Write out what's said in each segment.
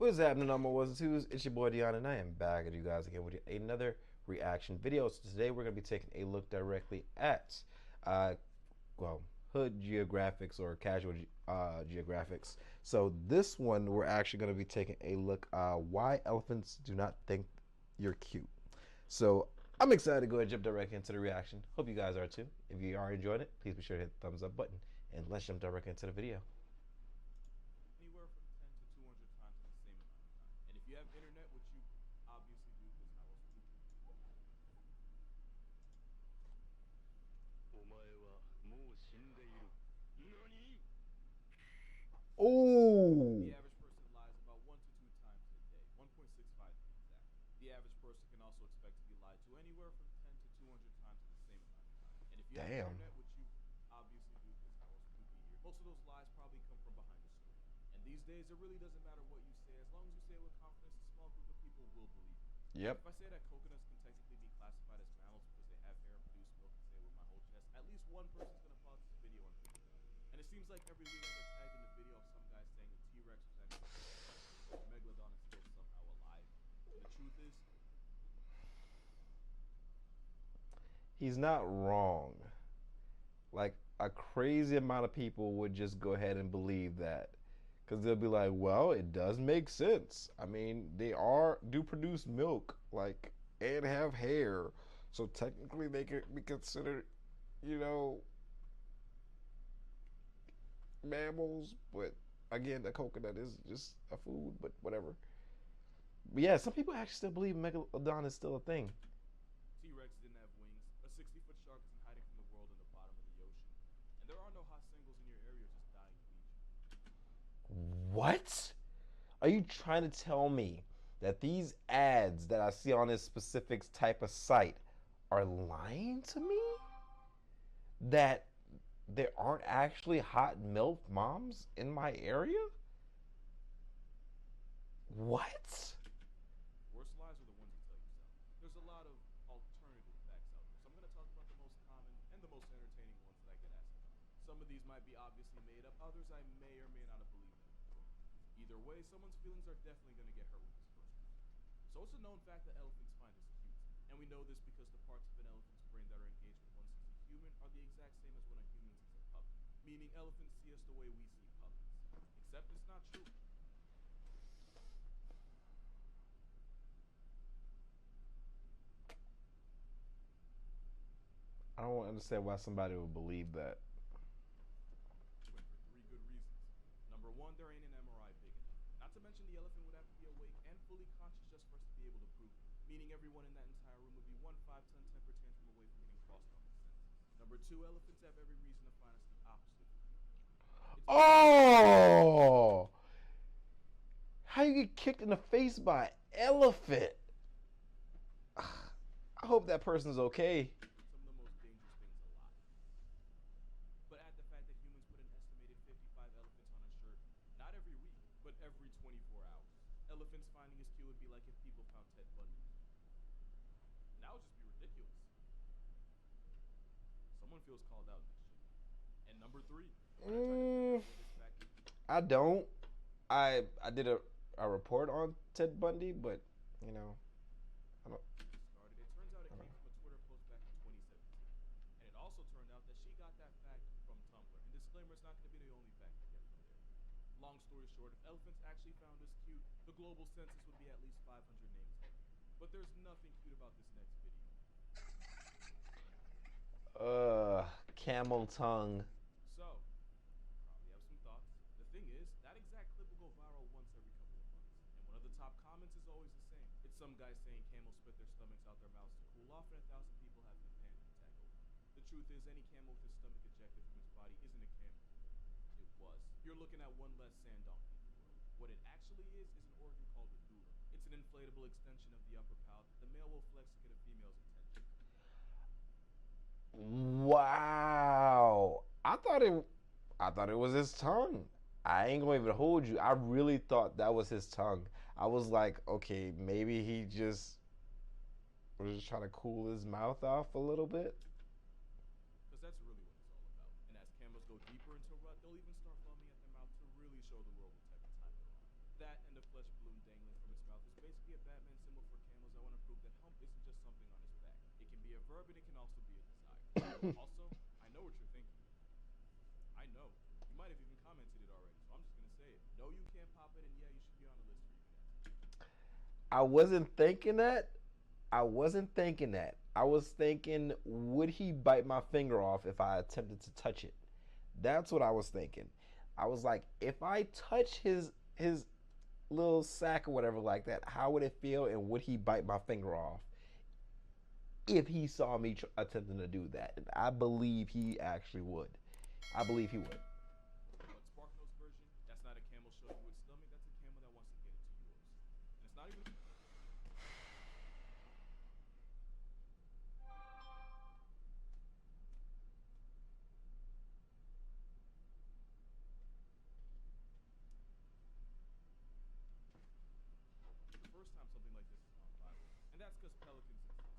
What's happening, number ones and twos? It's your boy Dion, and I am back at you guys again with another reaction video. So today we're going to be taking a look directly at, uh, well, hood geographics or casual geographics. So this one we're actually going to be taking a look why elephants do not think you're cute. So I'm excited to go ahead and jump directly into the reaction. Hope you guys are too. If you are enjoying it, please be sure to hit the thumbs up button, and let's jump directly into the video. Anywhere from 10 to 200 times in the same amount of time. And if you have internet, which you obviously do, because how else would you? The Oh, average person lies about 1 to 2 times a day, 1.65 to be exact. The average person can also expect to be lied to anywhere from 10 to 200 times in the same amount of time. And if you have damn. internet, which you obviously do, because how else would you be here? Most of those lies probably come from behind a screen. And these days, it really doesn't matter what you say, as long as you say it with confidence, a small group of people will believe you. Yep. If I say that coconuts can technically be classified as mammals because they have hair and produce milk and say it with my whole chest, at least one person's gonna pause this video and believe it. And it seems like every week I get tagged in the video of some guy saying the T-Rex was actually the megalodon is still somehow alive. And the truth is, He's not wrong. Like a crazy amount of people would just go ahead and believe that because they'll be like, well, it does make sense. I mean, they are do produce milk, like, and have hair, so technically they could be considered, you know, mammals. But again, the coconut is just a food, but whatever. But yeah, some people actually still believe megalodon is still a thing. T-Rex didn't have wings. A 60-foot shark isn't hiding from the world in the bottom of the ocean. And there are no hot singles in your area just dying to meet you. What? Are you trying to tell me that these ads that I see on this specific type of site are lying to me? That there aren't actually hot milk moms in my area? What? Worst lies are the ones you tell yourself. There's a lot of alternative facts out there. So I'm going to talk about the most common and the most entertaining ones that I get asked about. Some of these might be obviously made up. Others I may or may not have believed them before. Either way, someone's feelings are definitely going to get hurt with this first one. So it's a known fact that elephants find us cute. And we know this because the parts of an elephant's brain that are engaged when one sees a human are the exact same as when a human sees a puppy. Meaning elephants see us the way we see puppies. Except it's not true. I don't understand why somebody would believe that. Went for 3 good reasons. Number one, there ain't an MRI big enough. Not to mention the elephant would have to be awake and fully conscious just for us to be able to prove it. Meaning everyone in that entire room would be one 5-ton temper tantrum away from getting crossed off the senses. Number two, elephants have every reason to find us the opposite of cute. It's Oh! How you get kicked in the face by an elephant? I hope that person's okay. some of the most dangerous things alive. But add the fact that humans put an estimated 55 elephants on a shirt, not every week, but every 24 hours. Elephants finding us cute would be like if people found Ted Bundy. And that would just be ridiculous. Someone feels called out in this shit. And number three, when I tried to figure Mm, out where this fact is I don't. I did a report on Ted Bundy, but you know, I don't. started, it turns out it I don't came from a Twitter post back in 2017. And it also turned out that she got that fact from Tumblr. And disclaimer, it's not going to be the only fact you get from there. Long story short, if elephants actually found us cute, the global census would be at least 500 names heavier. But there's nothing cute about this next video. Camel tongue. So, you probably have some thoughts. The thing is, that exact clip will go viral once every couple of months. And one of the top comments is always the same. It's some guy saying camels spit their stomachs out their mouths to cool off, and 1,000 people have the panic attack over it. The truth is, any camel with his stomach ejected from his body isn't a camel. It was. You're looking at one less sand donkey in the world. What it actually is an organ called a dura. It's an inflatable extension of the upper palate that the male will flex to get a female's attention. Wow. I thought it was his tongue. I ain't gonna even hold you. I really thought that was his tongue. I was like, okay, maybe he just was just trying to cool his mouth off a little bit. Because that's really what it's all about. And as camels go deeper into rut, they'll even start foaming at their mouth to really show the world what type of time they're on. That and the flesh balloon Batman symbol for camels, I want to prove that hump isn't just something on his back. It can be a verb and it can also be a desire. Also, I know what you're thinking. I know. You might have even commented it already, so I'm just gonna say it. No, you can't pop it, and yeah, you should be on a list for units. I wasn't thinking that. I wasn't thinking that. I was thinking, would he bite my finger off if I attempted to touch it? That's what I was thinking. I was like, if I touch his little sack or whatever like that, how would it feel, and would he bite my finger off if he saw me attempting to do that? And I believe he actually would. I believe he would. But Sparknote's version, that's not a camel showing you its stomach, that's a camel that wants to get into yours. And it's not even. The first time something like this has gone viral. And that's because pelicans exist.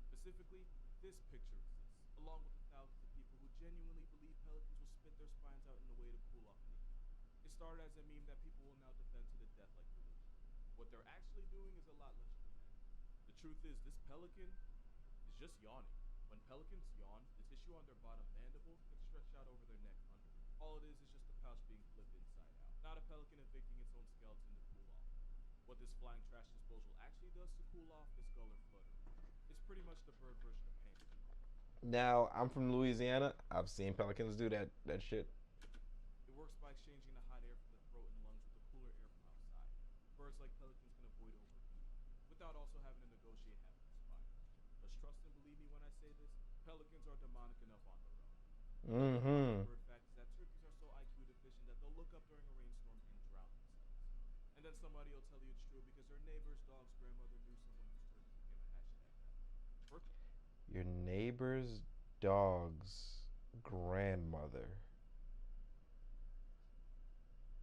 Specifically, this picture exists, along with the thousands of people who genuinely believe pelicans will spit their spines out in a way to cool off in the heat. It started as a meme that people will now defend to the death like religion. What they're actually doing is a lot less dramatic. The truth is, this pelican is just yawning. When pelicans yawn, the tissue on their bottom mandible gets stretched out over their neck under. All it is just a pouch being flipped inside out. Not a pelican evicting its own skeleton to cool off. What this flying trash disposal actually does to cool off is gull or fluttering. It's pretty much the bird version of painting. Now I'm from Louisiana. I've seen pelicans do that shit. It works by exchanging the hot air from the throat and lungs with the cooler air from outside. Birds like pelicans can avoid overheating, without also having to negotiate having a spine. But trust and believe me when I say this, pelicans are demonic enough on their own. Another funny Mm-hmm. bird fact is that turkeys are so IQ deficient that they'll look up during a rainstorm and drown themselves. And then somebody will tell you it's true because their neighbor's dog's grandmother knew someone whose turkey became a hashtag meme. First, Your neighbor's dog's grandmother.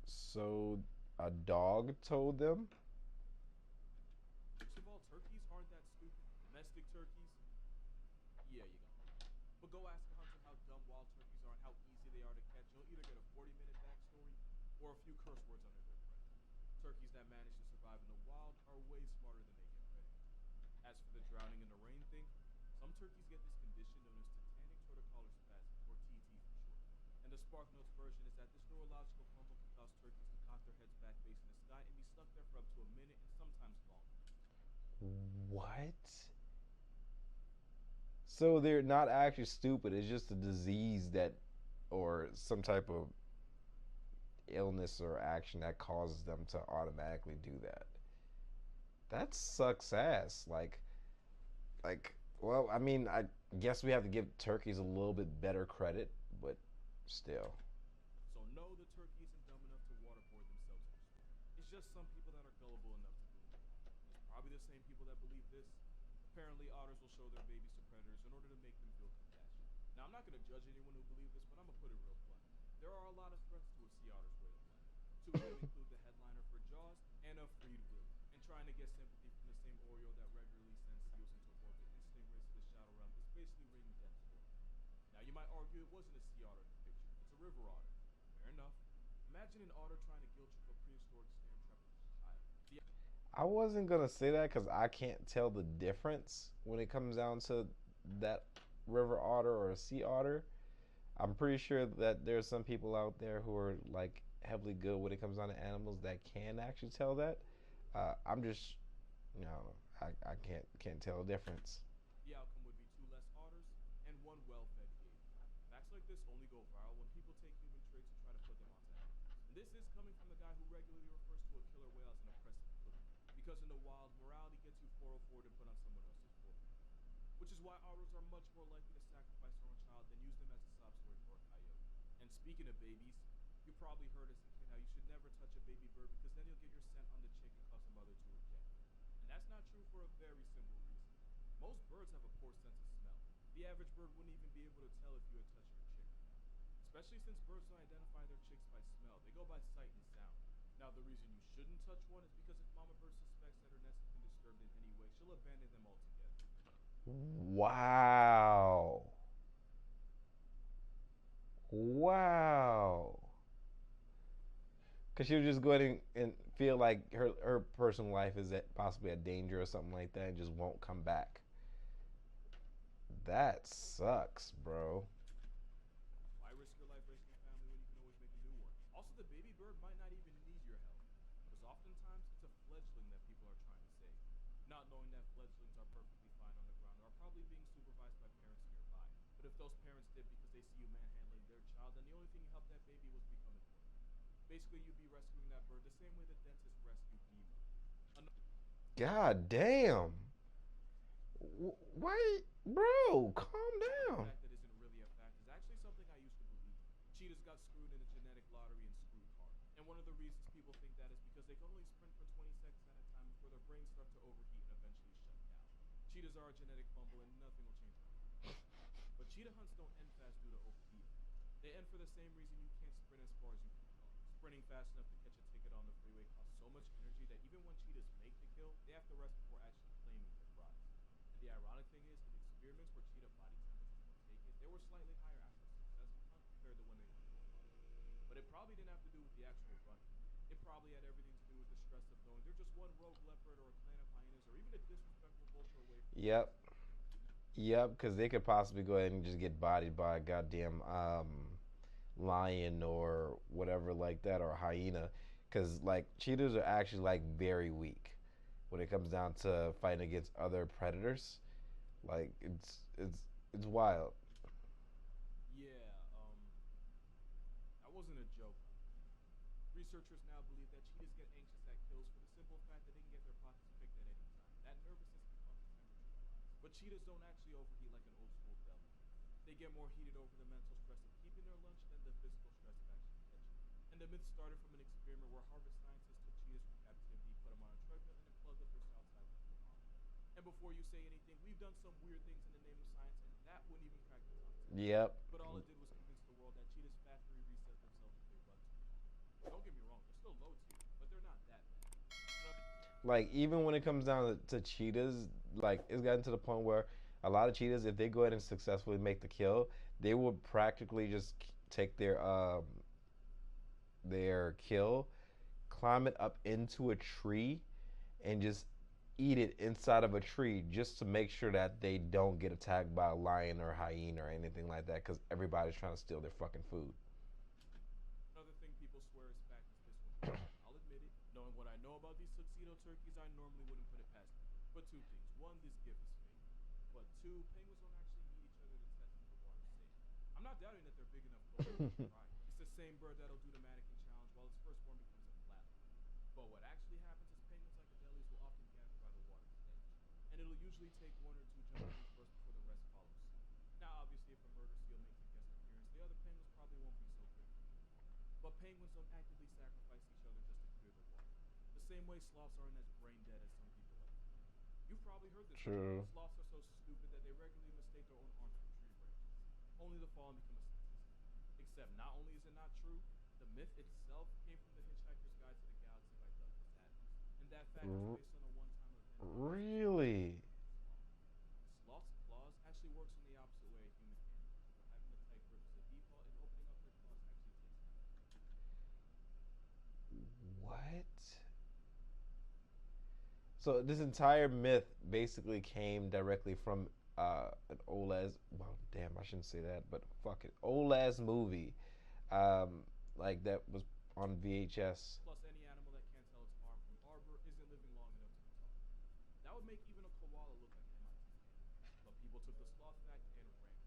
So a dog told them? of all, turkeys aren't that stupid. Domestic turkeys, yeah, you got me. But go ask a hunter how dumb wild turkeys are and how easy they are to catch. You'll either get a 40-minute backstory or a few curse words under their breath. Turkeys that manage to survive in the wild are way smarter than they get credit. As for the drowning in the rain thing, some turkeys get this condition known as tetanic torticolor spasm, or TT for short. And the Spark Notes version is that this neurological fumble can cause turkeys to cock their heads back facing the sky and be stuck there for up to a minute and sometimes longer. What? So they're not actually stupid. It's just a disease that, or some type of illness or action that causes them to automatically do that. That sucks ass. Well, I mean, I guess we have to give turkeys a little bit better credit, but still. So no, the turkey isn't dumb enough to waterboard themselves for sport. It's just some people that are gullible enough to believe it. And it's probably the same people that believe this. Apparently, otters will show their babies to predators in order to make them feel compassion. Now, I'm not going to judge anyone who believes this, but I'm going to put it real blunt. There are a lot of threats to a sea otter's way of life. Two of them include the headliner for Jaws and a freed Willy, and trying to get sympathy from the same Oriole that regularly sends seals into orbit and stingrays to the shadow realm is basically ringing death for them. Now, you might argue it wasn't a sea otter in the picture, it's a river otter. Fair enough. Imagine an otter trying to guilt trip a prehistoric snare trap of a child. I wasn't gonna say that because I can't tell the difference when it comes down to that river otter or a sea otter. I'm pretty sure that there's some people out there who are like heavily good when it comes down to animals that can actually tell that. I'm just, you know, I can't tell the difference. The outcome would be two less otters and one well-fed gator. Facts like this only go viral when people take human traits and try to put them onto animals. And this is coming from the guy who regularly refers to a killer whale as an oppressive cookie. Because in the wild, morality gets you 404 to put on someone else's 404. Which is why otters are much more likely to sacrifice their own child than use them as a sob story for a coyote. And speaking of babies, you probably heard as a kid how you should never touch a baby bird because then you'll get your scent on the chick and cause the mother to reject it. And that's not true for a very simple reason. Most birds have a poor sense of smell. The average bird wouldn't even be able to tell if you had touched your chick or not. Especially since birds don't identify their chicks by smell, they go by sight and sound. Now, the reason you shouldn't touch one is because if mama bird suspects that her nest has been disturbed in any way, she'll abandon them altogether. Wow. Wow. Because she would just go ahead and feel like her personal life is at possibly a danger or something like that and just won't come back. That sucks, bro. Why risk your life raising a family when you can always make a new one? Also, the baby bird might not even need your help, because oftentimes it's a fledgling that people are trying to save, not knowing that fledglings are perfectly fine on the ground or are probably being supervised by parents nearby. But if those parents did because they see you manhandling their child, then the only thing you helped that baby was become important. Basically, you'd be rescuing that bird the same way the dentist rescued Nemo. God damn. Wait, bro, calm Another down. fact that isn't really a fact is actually something I used to believe. Cheetahs got screwed in a genetic lottery and screwed hard. And one of the reasons people think that is because they can only sprint for 20 seconds at a time before their brains start to overheat and eventually shut down. Cheetahs are a genetic fumble and nothing will change that fact. But cheetah hunts don't end fast due to overheating. They end for the same reason you can't sprint as far as you can jog. Sprinting fast enough to catch a ticket on the freeway costs so much energy that even when cheetahs make the kill, they have to rest before actually claiming their prize. And the ironic thing is, in experiments where cheetah body temperatures were taken, they were slightly higher after a successful hunt compared to when they went cold. But it probably didn't have to do with the actual running. It probably had everything to do with the stress of knowing they're just one rogue leopard or a clan of hyenas or even a disrespectful vulture away from killing Yep. their prey. Yep, because they could possibly go ahead and just get bodied by a goddamn lion or whatever like that, or hyena. Because like cheetahs are actually like very weak when it comes down to fighting against other predators. Like it's wild. Yeah, that wasn't a joke, by the way. Researchers now believe that cheetahs get anxious at kills for the simple fact that they can get their pockets picked at any time. That nervousness can cause the temperature to rise. But cheetahs don't actually overheat like an old school deli. They get more heated over the mental stress of keeping their lunch than the physical stress of actually catching it. And the myth started from an experiment where Harvard scientists took cheetahs from captivity, put them on a treadmill, and then plugged up their south side with thermometer. And before you say anything, we've done some weird things in the name of science, and that wouldn't even crack the top 10. Yep. But all it did was convince the world that cheetahs' factory reset themselves if they run too long. Don't get me wrong, they're still low tier, but they're not that bad. Like even when it comes down to cheetahs, like it's gotten to the point where a lot of cheetahs, if they go ahead and successfully make the kill, they will practically just take their kill, climb it up into a tree, and just eat it inside of a tree just to make sure that they don't get attacked by a lion or a hyena or anything like that because everybody's trying to steal their fucking food. Another thing people swear is fact is this one here. I'll admit it, knowing what I know about these tuxedo turkeys, I normally wouldn't put it past people. But two things. One, this gif is fake. But two, penguins don't actually meet each other to test if the water's safe. I'm not doubting that they're big enough to hold their pride. It's the same bird that'll do the mannequin challenge while its firstborn becomes a flatline. But what actually happens is penguins like Adelies will often gather by the water's edge. And it'll usually take one or two jumping in first before the rest follow suit. Now, obviously, if a murder seal makes a guest appearance, the other penguins probably won't be so quick to join. But penguins don't actively sacrifice each other just to clear the water. The same way sloths aren't as brain dead as some people like to think. You've probably heard this before. True. Sloths are so stupid that they regularly mistake their own arms for tree branches, only to fall and become a statistic. Except not only is it not true, the myth itself came from The Hitchhiker's Guide to the Galaxy by Douglas Adams. And that fact was based on a one-time event where humans accidentally Really? killed a sloth. A sloth's claws actually works in the opposite way a human hand does, where having a tight grip is a default and opening up their claws actually takes effort. What? So this entire myth basically came directly from an old ass. Well, damn, I shouldn't say that, but fuck it, old ass movie, like that was on VHS. Plus, any animal that can't tell its arm from arbor isn't living long enough to be talked about. That would make even a koala look like an MIT candidate. But people took the sloth fact and ran with it.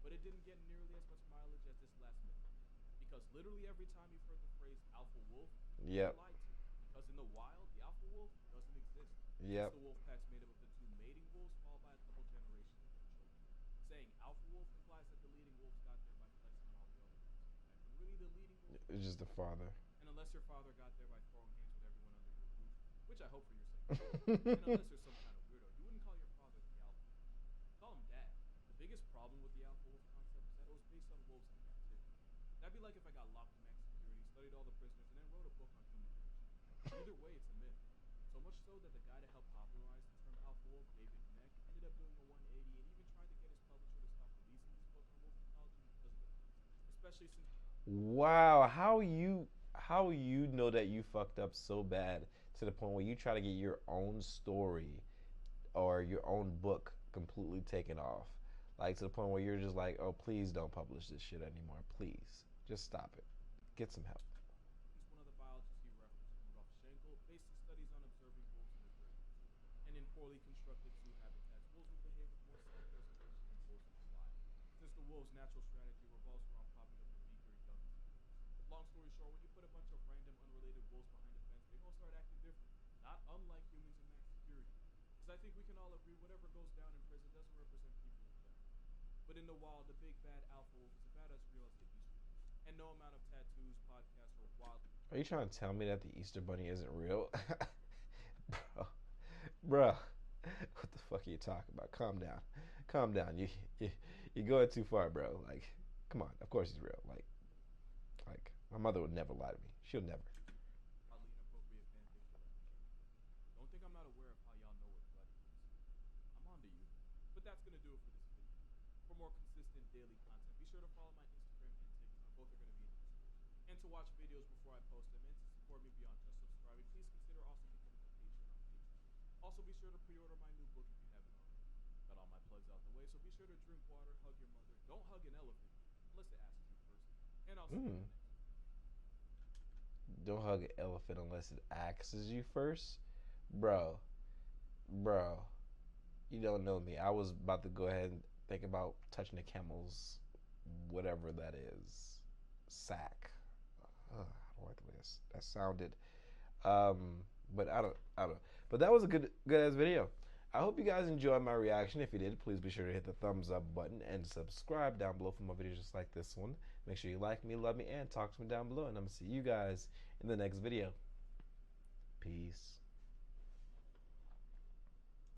But it didn't get nearly as much mileage as this last myth did. Because literally every time you've heard the phrase alpha wolf, you've been Yep. lied to. Because in the wild, the alpha wolf doesn't exist. Most Yep. of the wolf packs made up of the two mating wolves, followed by a couple generations of their children. Saying alpha wolf implies that the leading wolves got there by flexing on all the other wolves in the pack, when really the leading wolves were It's just just the following. father. And unless your father got there by throwing hands with everyone under your roof, which I hope for your sake he did, and unless you're some kind of weirdo, you wouldn't call your father the alpha wolf. You call him dad. The biggest problem with the alpha wolf concept is that it was based on wolves in captivity. That'd be like if I got locked in max security, studied all the prisoners, and then wrote a book on human nature. Either way, it's a myth. So much so that the guy that helped popularize the term alpha wolf, David Neck, ended up doing a 180 and even tried to get his publisher to stop releasing his book on wolf ecology because of the myth. Especially since Wow, how how you know that you fucked up so bad to the point where you try to get your own story or your own book completely taken off, like to the point where you're just like, oh, please don't publish this shit anymore. Please, just stop it. Get some help. He's one of the biologists he referenced, Rudolf Schenkel, based his studies on observing wolves in the Jersey Zoo. And in poorly constructed zoo habitats, wolves will behave with more self-preservation than wolves in the wild, since the wolf's natural strategy revolves around propping up the weaker young females. Long story short, when you put a bunch of random unrelated wolves behind a fence, they're gonna start acting different, not unlike humans in max security. Because I think we can all agree whatever goes down in prison doesn't represent people in general. But in the wild, the big bad alpha wolf is about as real as the Easter Bunny. And no amount of tattoos, podcasts, or wild. Are you trying to tell me that the Easter Bunny isn't real? Bro, bro, what the fuck are you talking about? Calm down, calm down. You you're going too far, bro. Like, come on. Of course he's real. Like my mother would never lie to me. She'll never. Oddly inappropriate fan fiction you'll ever see. Don't think I'm not aware of how y'all know what gutting is. I'm on to you. But that's gonna do it for this video. For more consistent daily content, be sure to follow my Instagram and TikTok. Both are gonna be in the description. And to watch videos before I post them and to support me beyond just subscribing, please consider also becoming a patron on Patreon. Also, be sure to pre-order my new book if you haven't already. Got all my plugs out the way, so be sure to drink water, hug your mother. Don't hug an elephant unless it asks you first. And I'll see you in Mm. the next one. Don't hug an elephant unless it axes you first, bro. Bro, you don't know me. I was about to go ahead and think about touching the camel's whatever that is sack. I don't like the way that sounded. But I don't. But that was a good ass video. I hope you guys enjoyed my reaction. If you did, please be sure to hit the thumbs up button and subscribe down below for more videos just like this one. Make sure you like me, love me, and talk to me down below. And I'm gonna see you guys in the next video. Peace.